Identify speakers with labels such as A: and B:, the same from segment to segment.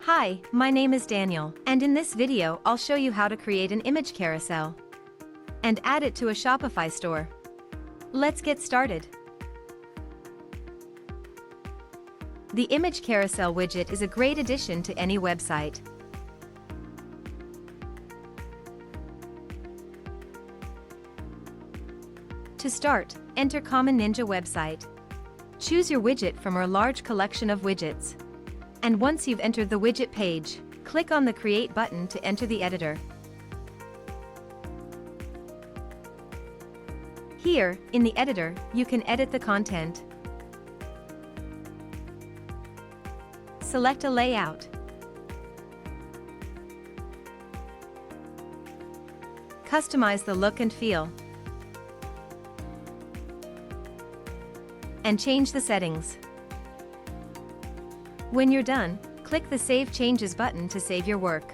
A: Hi, my name is Daniel, and in this video I'll show you how to create an image carousel and add it to a Shopify store. Let's get started. The Image Carousel widget is a great addition to any website. To start, enter Common Ninja website. Choose your widget from our large collection of widgets. And once you've entered the widget page, click on the Create button to enter the editor. Here, in the editor, you can edit the content. Select a layout. Customize the look and feel. And change the settings. When you're done, click the Save Changes button to save your work.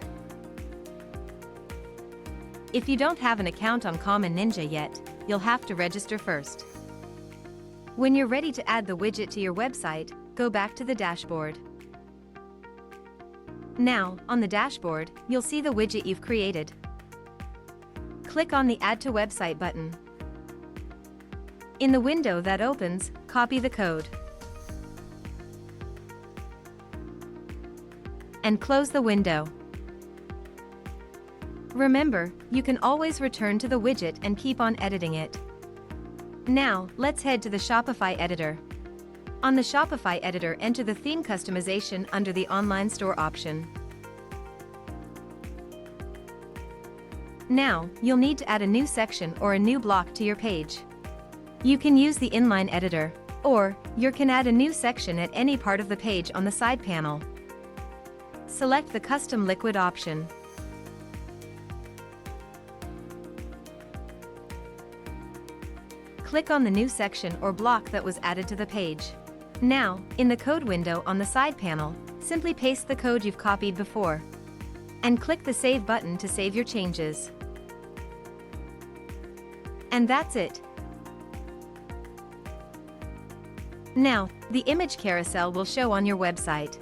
A: If you don't have an account on Common Ninja yet, you'll have to register first. When you're ready to add the widget to your website, go back to the dashboard. Now, on the dashboard, you'll see the widget you've created. Click on the Add to Website button. In the window that opens, copy the code. And close the window. Remember, you can always return to the widget and keep on editing it. Now, let's head to the Shopify editor. On the Shopify editor, enter the theme customization under the online store option. Now, you'll need to add a new section or a new block to your page. You can use the inline editor, or you can add a new section at any part of the page on the side panel. Select the Custom Liquid option. Click on the new section or block that was added to the page. Now, in the code window on the side panel, simply paste the code you've copied before. And click the Save button to save your changes. And that's it. Now, the image carousel will show on your website.